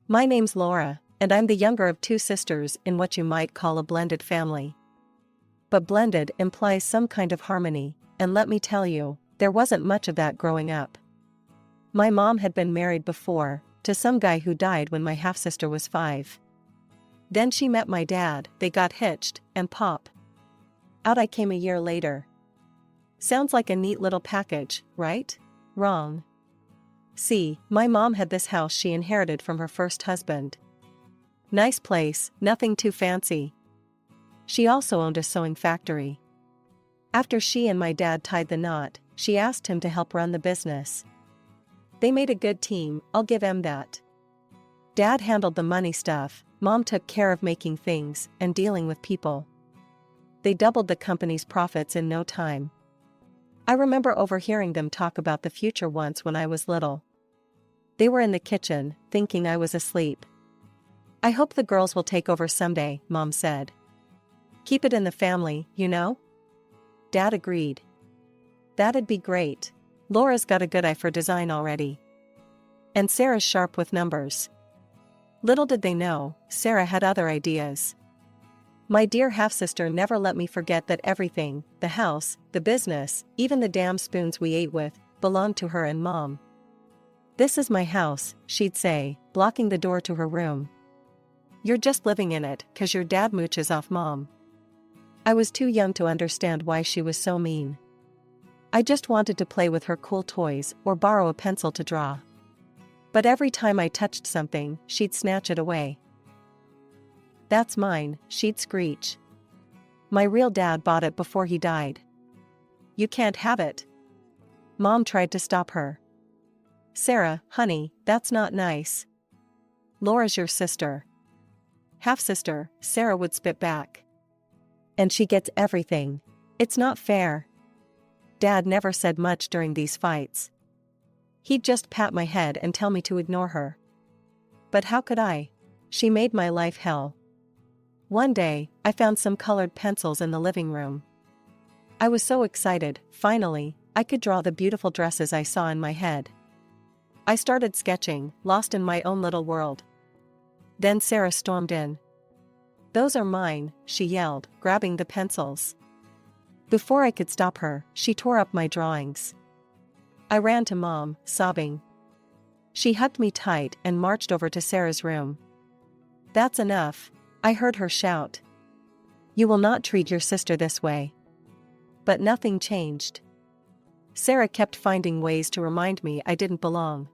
My name's Laura, and I'm the younger of two sisters in what you might call a blended family. But blended implies some kind of harmony, and let me tell you, there wasn't much of that growing up. My mom had been married before, to some guy who died when my half-sister was 5. Then she met my dad, they got hitched, and pop. Out I came a year later. Sounds like a neat little package, right? Wrong. See, my mom had this house she inherited from her first husband. Nice place, nothing too fancy. She also owned a sewing factory. After she and my dad tied the knot, she asked him to help run the business. They made a good team, I'll give him that. Dad handled the money stuff, Mom took care of making things and dealing with people. They doubled the company's profits in no time. I remember overhearing them talk about the future once when I was little. They were in the kitchen, thinking I was asleep. I hope the girls will take over someday, Mom said. Keep it in the family, you know? Dad agreed. That'd be great. Laura's got a good eye for design already. And Sarah's sharp with numbers. Little did they know, Sarah had other ideas. My dear half-sister never let me forget that everything, the house, the business, even the damn spoons we ate with, belonged to her and Mom. This is my house, she'd say, blocking the door to her room. You're just living in it, 'cause your dad mooches off Mom. I was too young to understand why she was so mean. I just wanted to play with her cool toys or borrow a pencil to draw. But every time I touched something, she'd snatch it away. That's mine, she'd screech. My real dad bought it before he died. You can't have it. Mom tried to stop her. Sarah, honey, that's not nice. Laura's your sister. Half-sister, Sarah would spit back. And she gets everything. It's not fair. Dad never said much during these fights. He'd just pat my head and tell me to ignore her. But how could I? She made my life hell. One day, I found some colored pencils in the living room. I was so excited, finally, I could draw the beautiful dresses I saw in my head. I started sketching, lost in my own little world. Then Sarah stormed in. Those are mine, she yelled, grabbing the pencils. Before I could stop her, she tore up my drawings. I ran to Mom, sobbing. She hugged me tight and marched over to Sarah's room. That's enough, I heard her shout. You will not treat your sister this way. But nothing changed. Sarah kept finding ways to remind me I didn't belong.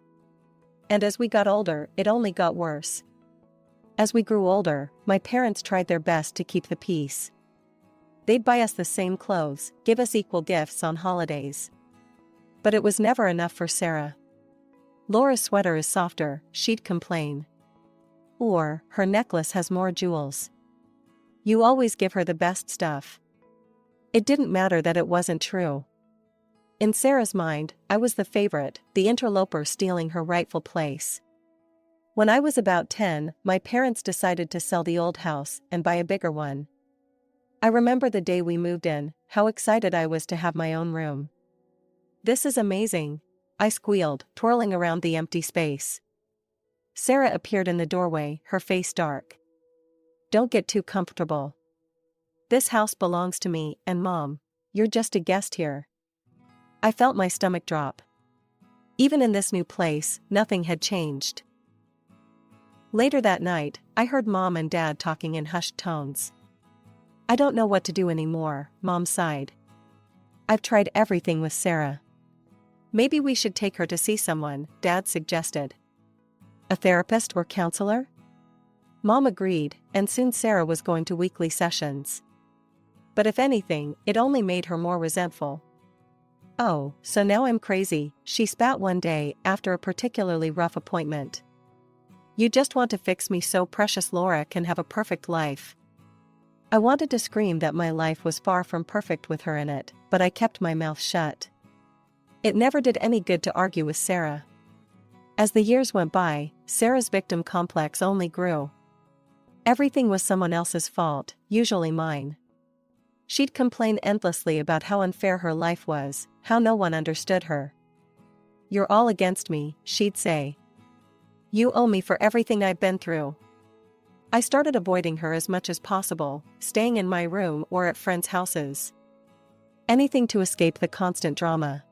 And as we got older, it only got worse. As we grew older, my parents tried their best to keep the peace. They'd buy us the same clothes, give us equal gifts on holidays. But it was never enough for Sarah. Laura's sweater is softer, she'd complain. Or, her necklace has more jewels. You always give her the best stuff. It didn't matter that it wasn't true. In Sarah's mind, I was the favorite, the interloper stealing her rightful place. When I was about 10, my parents decided to sell the old house and buy a bigger one. I remember the day we moved in, how excited I was to have my own room. This is amazing, I squealed, twirling around the empty space. Sarah appeared in the doorway, her face dark. Don't get too comfortable. This house belongs to me and Mom. You're just a guest here. I felt my stomach drop. Even in this new place, nothing had changed. Later that night, I heard Mom and Dad talking in hushed tones. I don't know what to do anymore, Mom sighed. I've tried everything with Sarah. Maybe we should take her to see someone, Dad suggested. A therapist or counselor? Mom agreed, and soon Sarah was going to weekly sessions. But if anything, it only made her more resentful. Oh, so now I'm crazy, she spat one day after a particularly rough appointment. You just want to fix me so precious Laura can have a perfect life. I wanted to scream that my life was far from perfect with her in it, but I kept my mouth shut. It never did any good to argue with Sarah. As the years went by, Sarah's victim complex only grew. Everything was someone else's fault, usually mine. She'd complain endlessly about how unfair her life was, how no one understood her. You're all against me, she'd say. You owe me for everything I've been through. I started avoiding her as much as possible, staying in my room or at friends' houses. Anything to escape the constant drama.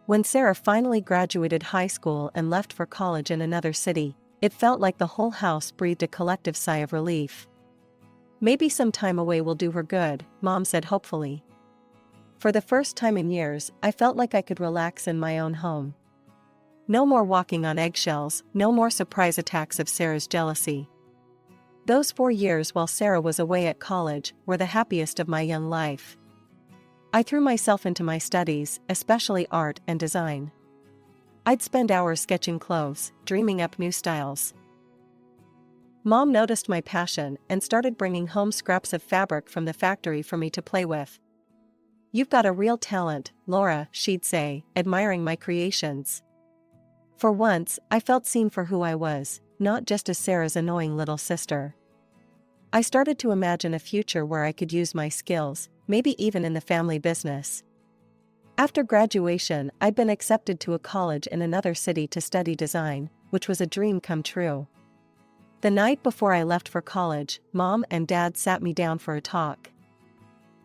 When Sarah finally graduated high school and left for college in another city, it felt like the whole house breathed a collective sigh of relief. Maybe some time away will do her good, Mom said hopefully. For the first time in years, I felt like I could relax in my own home. No more walking on eggshells, no more surprise attacks of Sarah's jealousy. Those 4 years while Sarah was away at college were the happiest of my young life. I threw myself into my studies, especially art and design. I'd spend hours sketching clothes, dreaming up new styles. Mom noticed my passion and started bringing home scraps of fabric from the factory for me to play with. "You've got a real talent, Laura," she'd say, admiring my creations. For once, I felt seen for who I was, not just as Sarah's annoying little sister. I started to imagine a future where I could use my skills, maybe even in the family business. After graduation, I'd been accepted to a college in another city to study design, which was a dream come true. The night before I left for college, Mom and Dad sat me down for a talk.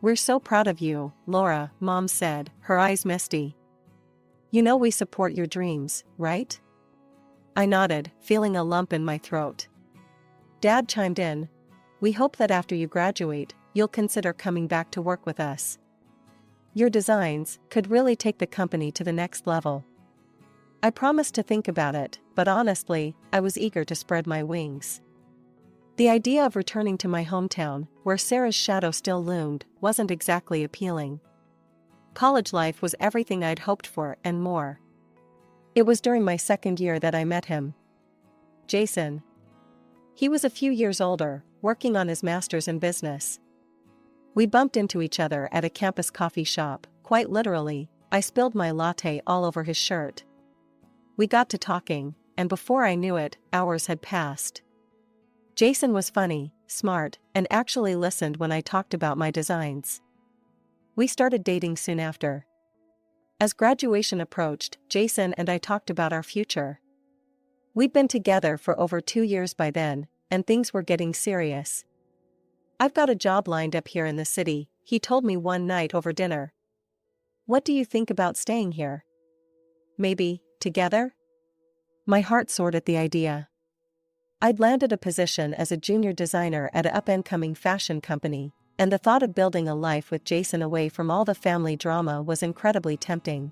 "We're so proud of you, Laura," Mom said, her eyes misty. "You know we support your dreams, right?" I nodded, feeling a lump in my throat. Dad chimed in. "We hope that after you graduate, you'll consider coming back to work with us. Your designs could really take the company to the next level." I promised to think about it, but honestly, I was eager to spread my wings. The idea of returning to my hometown, where Sarah's shadow still loomed, wasn't exactly appealing. College life was everything I'd hoped for and more. It was during my second year that I met him. Jason. He was a few years older, working on his master's in business. We bumped into each other at a campus coffee shop, quite literally. I spilled my latte all over his shirt. We got to talking, and before I knew it, hours had passed. Jason was funny, smart, and actually listened when I talked about my designs. We started dating soon after. As graduation approached, Jason and I talked about our future. We'd been together for over 2 years by then, and things were getting serious. "I've got a job lined up here in the city," he told me one night over dinner. "What do you think about staying here? Maybe, together?" My heart soared at the idea. I'd landed a position as a junior designer at an up-and-coming fashion company, and the thought of building a life with Jason away from all the family drama was incredibly tempting.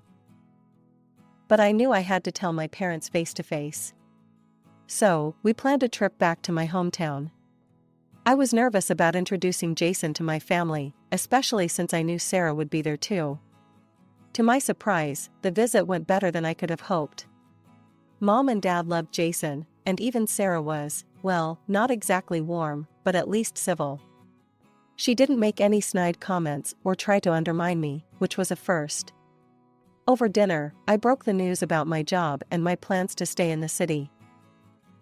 But I knew I had to tell my parents face to face. So, we planned a trip back to my hometown. I was nervous about introducing Jason to my family, especially since I knew Sarah would be there too. To my surprise, the visit went better than I could have hoped. Mom and Dad loved Jason, and even Sarah was, well, not exactly warm, but at least civil. She didn't make any snide comments or try to undermine me, which was a first. Over dinner, I broke the news about my job and my plans to stay in the city.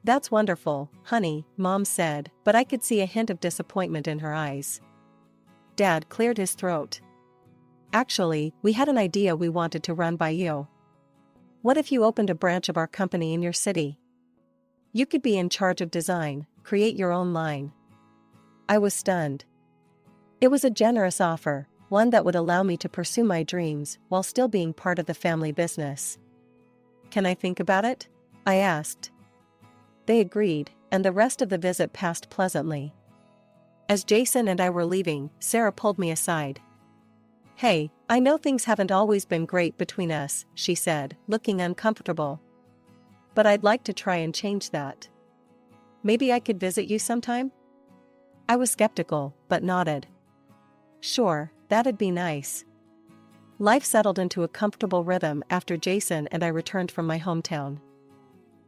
"That's wonderful, honey," Mom said, but I could see a hint of disappointment in her eyes. Dad cleared his throat. "Actually, we had an idea we wanted to run by you. What if you opened a branch of our company in your city? You could be in charge of design, create your own line." I was stunned. It was a generous offer, one that would allow me to pursue my dreams while still being part of the family business. "Can I think about it?" I asked. They agreed, and the rest of the visit passed pleasantly. As Jason and I were leaving, Sarah pulled me aside. "Hey, I know things haven't always been great between us," she said, looking uncomfortable. "But I'd like to try and change that. Maybe I could visit you sometime?" I was skeptical, but nodded. "Sure, that'd be nice." Life settled into a comfortable rhythm after Jason and I returned from my hometown.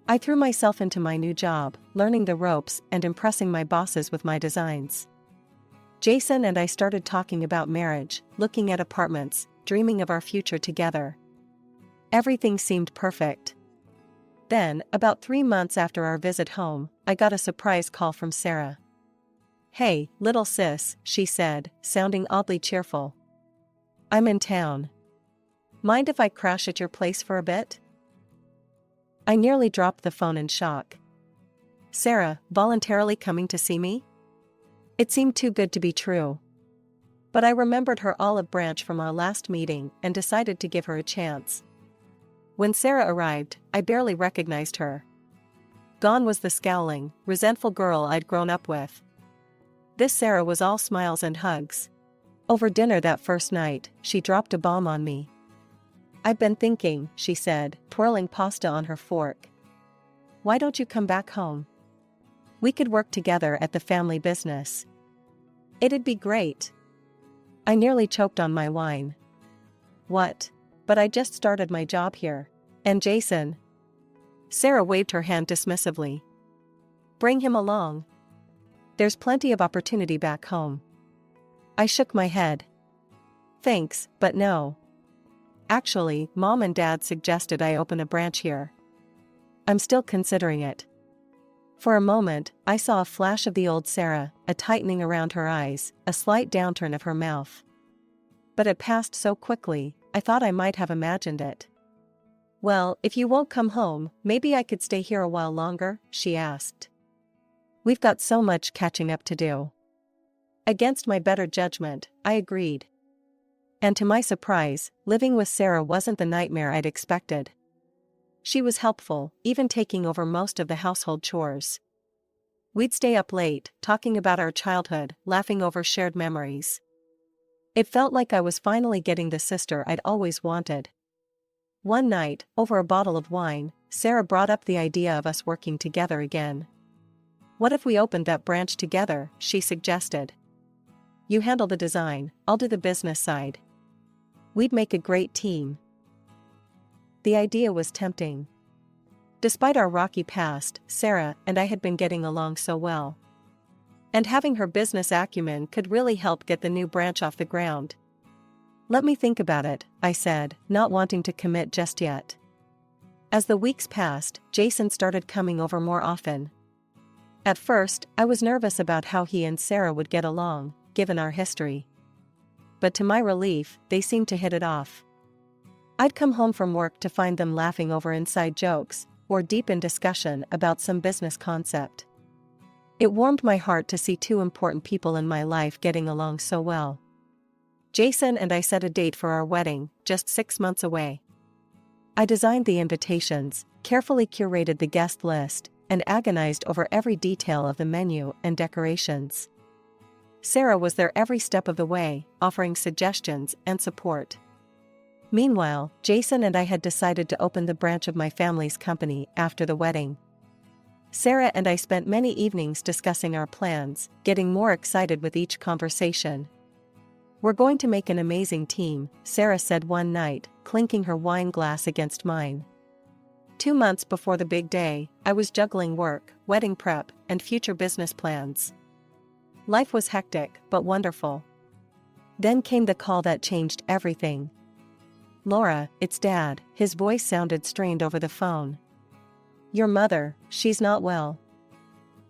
I threw myself into my new job, learning the ropes and impressing my bosses with my designs. Jason and I started talking about marriage, looking at apartments, dreaming of our future together. Everything seemed perfect. Then, about 3 months after our visit home, I got a surprise call from Sarah. "Hey, little sis," she said, sounding oddly cheerful. "I'm in town. Mind if I crash at your place for a bit?" I nearly dropped the phone in shock. Sarah, voluntarily coming to see me? It seemed too good to be true. But I remembered her olive branch from our last meeting and decided to give her a chance. When Sarah arrived, I barely recognized her. Gone was the scowling, resentful girl I'd grown up with. This Sarah was all smiles and hugs. Over dinner that first night, she dropped a bomb on me. "I've been thinking," she said, twirling pasta on her fork. "Why don't you come back home? We could work together at the family business. It'd be great." I nearly choked on my wine. "What? But I just started my job here. And Jason?" Sarah waved her hand dismissively. "Bring him along. There's plenty of opportunity back home." I shook my head. "Thanks, but no. Actually, Mom and Dad suggested I open a branch here. I'm still considering it." For a moment, I saw a flash of the old Sarah, a tightening around her eyes, a slight downturn of her mouth. But it passed so quickly, I thought I might have imagined it. "Well, if you won't come home, maybe I could stay here a while longer?" she asked. "We've got so much catching up to do." Against my better judgment, I agreed. And to my surprise, living with Sarah wasn't the nightmare I'd expected. She was helpful, even taking over most of the household chores. We'd stay up late, talking about our childhood, laughing over shared memories. It felt like I was finally getting the sister I'd always wanted. One night, over a bottle of wine, Sarah brought up the idea of us working together again. "What if we opened that branch together?" she suggested. "You handle the design, I'll do the business side. We'd make a great team." The idea was tempting. Despite our rocky past, Sarah and I had been getting along so well. And having her business acumen could really help get the new branch off the ground. "Let me think about it," I said, not wanting to commit just yet. As the weeks passed, Jason started coming over more often. At first, I was nervous about how he and Sarah would get along, given our history. But to my relief, they seemed to hit it off. I'd come home from work to find them laughing over inside jokes, or deep in discussion about some business concept. It warmed my heart to see two important people in my life getting along so well. Jason and I set a date for our wedding, just 6 months away. I designed the invitations, carefully curated the guest list, and agonized over every detail of the menu and decorations. Sarah was there every step of the way, offering suggestions and support. Meanwhile, Jason and I had decided to open the branch of my family's company after the wedding. Sarah and I spent many evenings discussing our plans, getting more excited with each conversation. "We're going to make an amazing team," Sarah said one night, clinking her wine glass against mine. 2 months before the big day, I was juggling work, wedding prep, and future business plans. Life was hectic, but wonderful. Then came the call that changed everything. "Laura, it's Dad," his voice sounded strained over the phone. "Your mother, she's not well.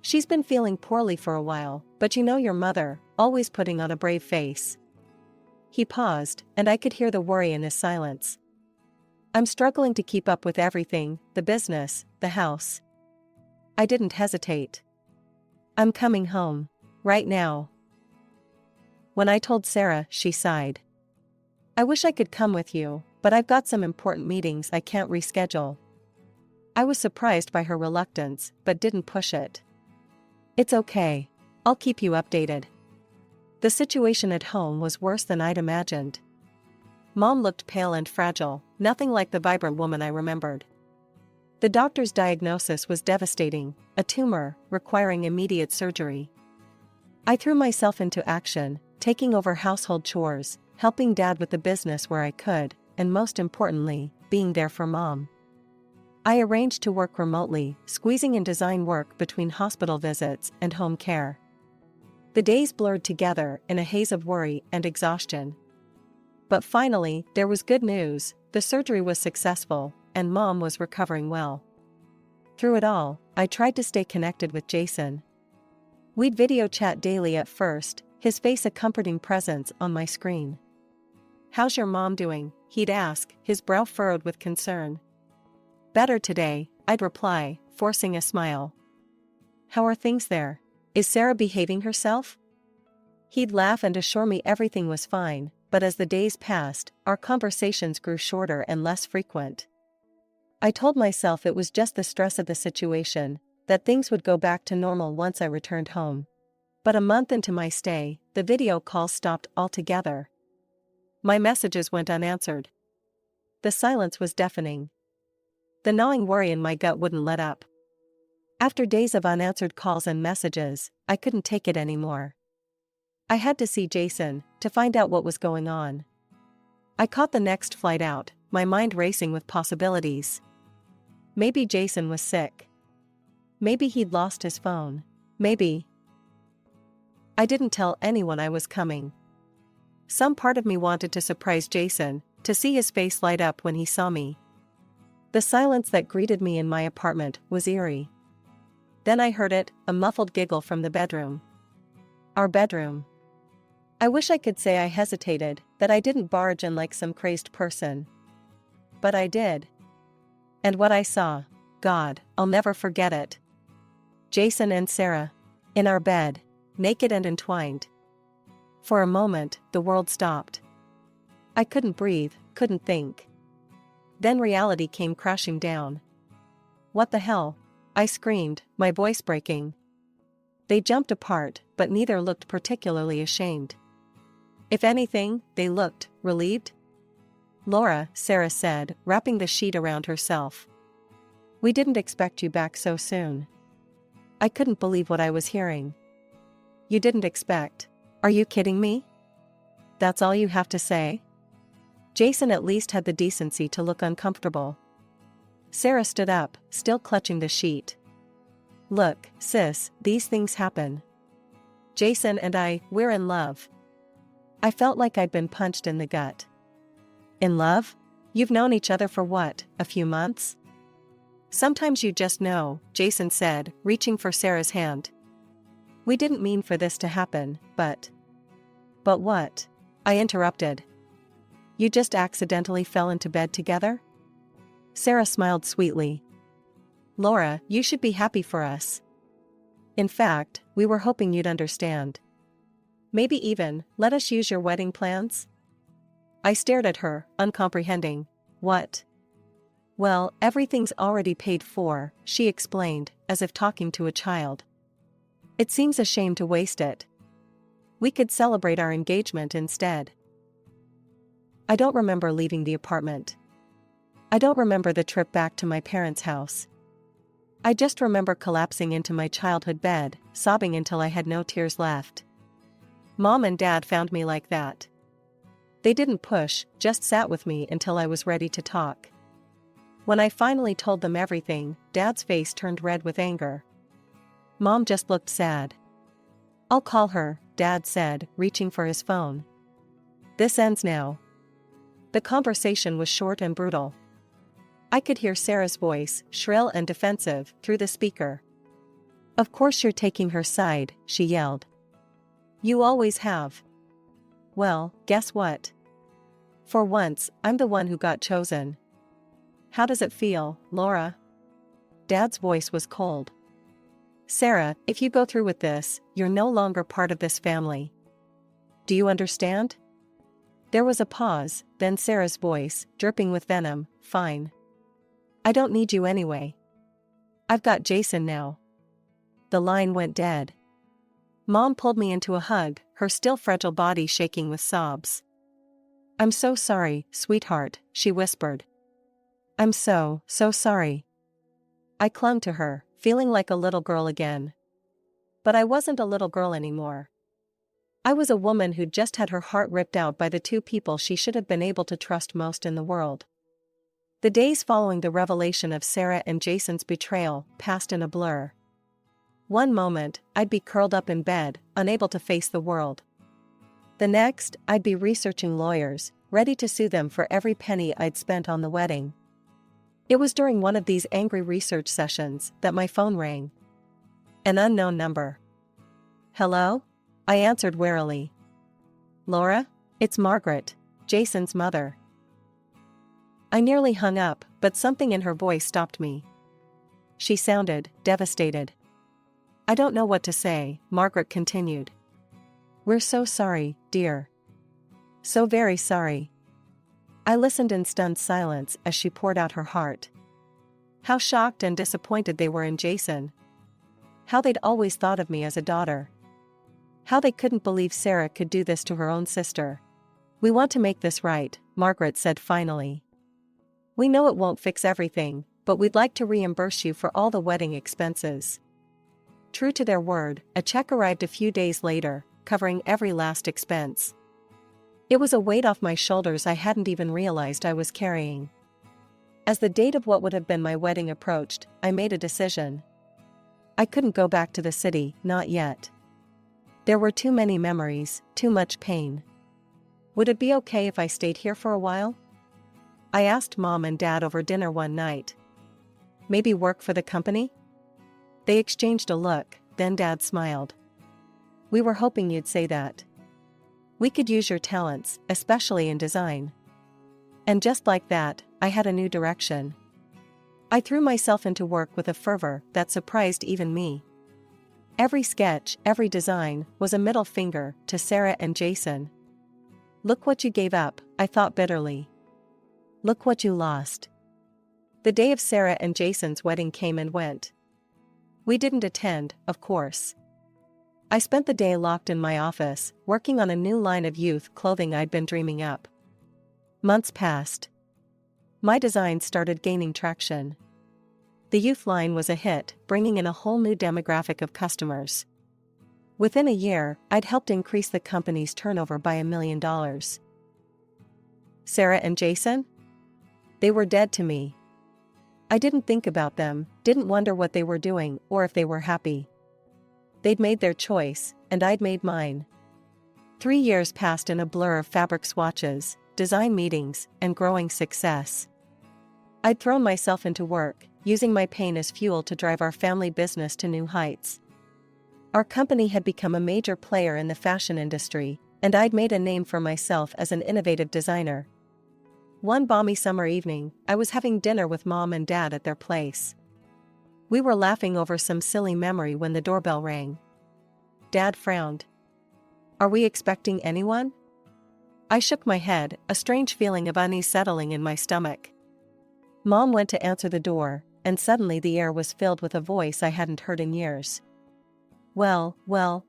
She's been feeling poorly for a while, but you know your mother, always putting on a brave face." He paused, and I could hear the worry in his silence. "I'm struggling to keep up with everything, the business, the house." I didn't hesitate. "I'm coming home. Right now." When I told Sarah, she sighed. "I wish I could come with you, but I've got some important meetings I can't reschedule." I was surprised by her reluctance, but didn't push it. "It's okay. I'll keep you updated." The situation at home was worse than I'd imagined. Mom looked pale and fragile, nothing like the vibrant woman I remembered. The doctor's diagnosis was devastating, a tumor, requiring immediate surgery. I threw myself into action, taking over household chores, helping Dad with the business where I could, and most importantly, being there for Mom. I arranged to work remotely, squeezing in design work between hospital visits and home care. The days blurred together in a haze of worry and exhaustion. But finally, there was good news: the surgery was successful, and Mom was recovering well. Through it all, I tried to stay connected with Jason. We'd video chat daily at first, his face a comforting presence on my screen. "How's your mom doing?" he'd ask, his brow furrowed with concern. "Better today," I'd reply, forcing a smile. How are things there? Is Sarah behaving herself? He'd laugh and assure me everything was fine, but as the days passed, our conversations grew shorter and less frequent. I told myself it was just the stress of the situation, that things would go back to normal once I returned home. But a month into my stay, the video calls stopped altogether. My messages went unanswered. The silence was deafening. The gnawing worry in my gut wouldn't let up. After days of unanswered calls and messages, I couldn't take it anymore. I had to see Jason, to find out what was going on. I caught the next flight out, my mind racing with possibilities. Maybe Jason was sick. Maybe he'd lost his phone. Maybe. I didn't tell anyone I was coming. Some part of me wanted to surprise Jason, to see his face light up when he saw me. The silence that greeted me in my apartment was eerie. Then I heard it, a muffled giggle from the bedroom. Our bedroom. I wish I could say I hesitated, that I didn't barge in like some crazed person. But I did. And what I saw, God, I'll never forget it. Jason and Sarah. In our bed, naked and entwined. For a moment, the world stopped. I couldn't breathe, couldn't think. Then reality came crashing down. What the hell? I screamed, my voice breaking. They jumped apart, but neither looked particularly ashamed. If anything, they looked relieved. Laura, Sarah said, wrapping the sheet around herself. We didn't expect you back so soon. I couldn't believe what I was hearing. You didn't expect? Are you kidding me? That's all you have to say? Jason at least had the decency to look uncomfortable. Sarah stood up, still clutching the sheet. Look, sis, these things happen. Jason and we're in love. I felt like I'd been punched in the gut. In love? You've known each other for what, a few months? Sometimes you just know, Jason said, reaching for Sarah's hand. We didn't mean for this to happen, but... But what? I interrupted. You just accidentally fell into bed together? Sarah smiled sweetly. Laura, you should be happy for us. In fact, we were hoping you'd understand. Maybe even, let us use your wedding plans? I stared at her, uncomprehending. What? Well, everything's already paid for, she explained, as if talking to a child. It seems a shame to waste it. We could celebrate our engagement instead. I don't remember leaving the apartment. I don't remember the trip back to my parents' house. I just remember collapsing into my childhood bed, sobbing until I had no tears left. Mom and Dad found me like that. They didn't push, just sat with me until I was ready to talk. When I finally told them everything, Dad's face turned red with anger. Mom just looked sad. I'll call her, Dad said, reaching for his phone. This ends now. The conversation was short and brutal. I could hear Sarah's voice, shrill and defensive, through the speaker. Of course you're taking her side, she yelled. You always have. Well, guess what? For once, I'm the one who got chosen. How does it feel, Laura? Dad's voice was cold. Sarah, if you go through with this, you're no longer part of this family. Do you understand? There was a pause, then Sarah's voice, dripping with venom, fine. I don't need you anyway. I've got Jason now. The line went dead. Mom pulled me into a hug, her still fragile body shaking with sobs. I'm so sorry, sweetheart, she whispered. I'm so sorry. I clung to her, feeling like a little girl again. But I wasn't a little girl anymore. I was a woman who'd just had her heart ripped out by the two people she should have been able to trust most in the world. The days following the revelation of Sarah and Jason's betrayal passed in a blur. One moment, I'd be curled up in bed, unable to face the world. The next, I'd be researching lawyers, ready to sue them for every penny I'd spent on the wedding. It was during one of these angry research sessions that my phone rang. An unknown number. Hello? I answered warily. Laura? It's Margaret, Jason's mother. I nearly hung up, but something in her voice stopped me. She sounded devastated. I don't know what to say, Margaret continued. We're so sorry, dear. So very sorry. I listened in stunned silence as she poured out her heart. How shocked and disappointed they were in Jason. How they'd always thought of me as a daughter. How they couldn't believe Sarah could do this to her own sister. We want to make this right, Margaret said finally. We know it won't fix everything, but we'd like to reimburse you for all the wedding expenses. True to their word, a check arrived a few days later, covering every last expense. It was a weight off my shoulders I hadn't even realized I was carrying. As the date of what would have been my wedding approached, I made a decision. I couldn't go back to the city, not yet. There were too many memories, too much pain. Would it be okay if I stayed here for a while? I asked Mom and Dad over dinner one night. Maybe work for the company? They exchanged a look, then Dad smiled. We were hoping you'd say that. We could use your talents, especially in design. And just like that, I had a new direction. I threw myself into work with a fervor that surprised even me. Every sketch, every design, was a middle finger to Sarah and Jason. Look what you gave up, I thought bitterly. Look what you lost. The day of Sarah and Jason's wedding came and went. We didn't attend, of course. I spent the day locked in my office, working on a new line of youth clothing I'd been dreaming up. Months passed. My designs started gaining traction. The youth line was a hit, bringing in a whole new demographic of customers. Within a year, I'd helped increase the company's turnover by $1 million. Sarah and Jason? They were dead to me. I didn't think about them, didn't wonder what they were doing or if they were happy. They'd made their choice, and I'd made mine. 3 years passed in a blur of fabric swatches, design meetings, and growing success. I'd thrown myself into work, using my pain as fuel to drive our family business to new heights. Our company had become a major player in the fashion industry, and I'd made a name for myself as an innovative designer. One balmy summer evening, I was having dinner with Mom and Dad at their place. We were laughing over some silly memory when the doorbell rang. Dad frowned. Are we expecting anyone? I shook my head, a strange feeling of unease settling in my stomach. Mom went to answer the door, and suddenly the air was filled with a voice I hadn't heard in years. Well,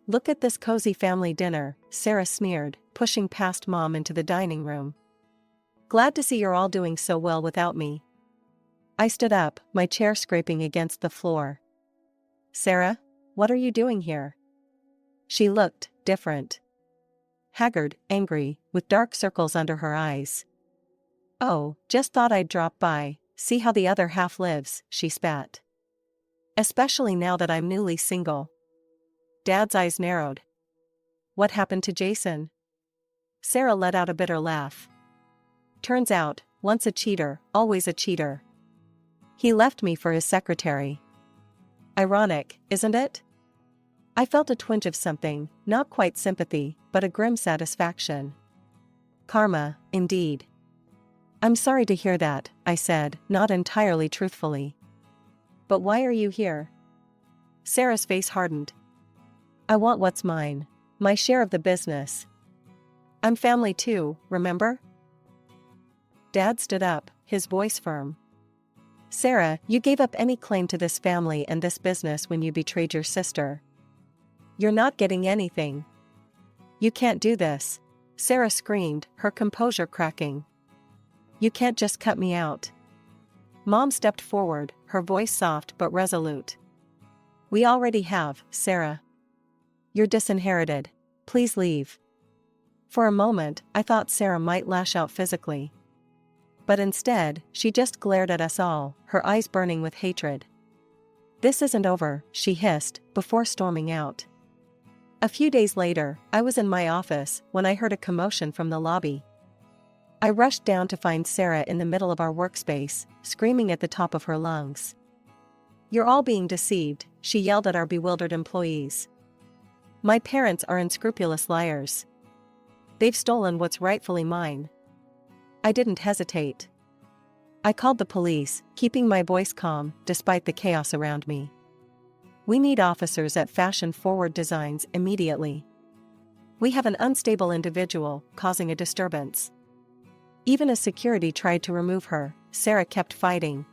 look at this cozy family dinner, Sarah sneered, pushing past Mom into the dining room. Glad to see you're all doing so well without me. I stood up, my chair scraping against the floor. Sarah, what are you doing here? She looked different. Haggard, angry, with dark circles under her eyes. Oh, just thought I'd drop by, see how the other half lives, she spat. Especially now that I'm newly single. Dad's eyes narrowed. What happened to Jason? Sarah let out a bitter laugh. Turns out, once a cheater, always a cheater. He left me for his secretary. Ironic, isn't it? I felt a twinge of something, not quite sympathy, but a grim satisfaction. Karma, indeed. I'm sorry to hear that, I said, not entirely truthfully. But why are you here? Sarah's face hardened. I want what's mine, my share of the business. I'm family too, remember? Dad stood up, his voice firm. Sarah, you gave up any claim to this family and this business when you betrayed your sister. You're not getting anything. You can't do this, Sarah screamed, her composure cracking. You can't just cut me out. Mom stepped forward, her voice soft but resolute. We already have, Sarah. You're disinherited. Please leave. For a moment, I thought Sarah might lash out physically. But instead, she just glared at us all, her eyes burning with hatred. This isn't over, she hissed, before storming out. A few days later, I was in my office when I heard a commotion from the lobby. I rushed down to find Sarah in the middle of our workspace, screaming at the top of her lungs. You're all being deceived, she yelled at our bewildered employees. My parents are unscrupulous liars. They've stolen what's rightfully mine. I didn't hesitate. I called the police, keeping my voice calm despite the chaos around me. We need officers at fashion-forward designs immediately. We have an unstable individual causing a disturbance. Even as security tried to remove her, Sarah kept fighting.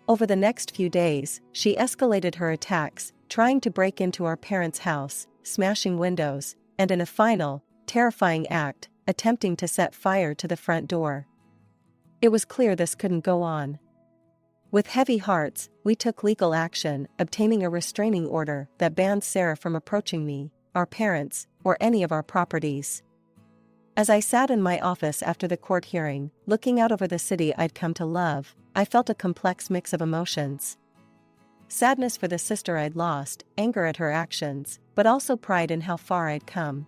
Over the next few days, she escalated her attacks, trying to break into our parents' house, smashing windows, and in a final, terrifying act, attempting to set fire to the front door. It was clear this couldn't go on. With heavy hearts, we took legal action, obtaining a restraining order that banned Sarah from approaching me, our parents, or any of our properties. As I sat in my office after the court hearing, looking out over the city I'd come to love, I felt a complex mix of emotions. Sadness for the sister I'd lost, anger at her actions, but also pride in how far I'd come.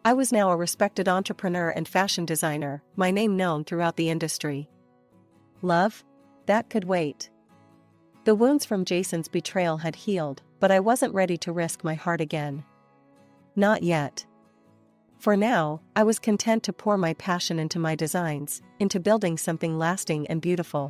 I was now a respected entrepreneur and fashion designer, my name known throughout the industry. Love? That could wait. The wounds from Jason's betrayal had healed, but I wasn't ready to risk my heart again. Not yet. For now, I was content to pour my passion into my designs, into building something lasting and beautiful.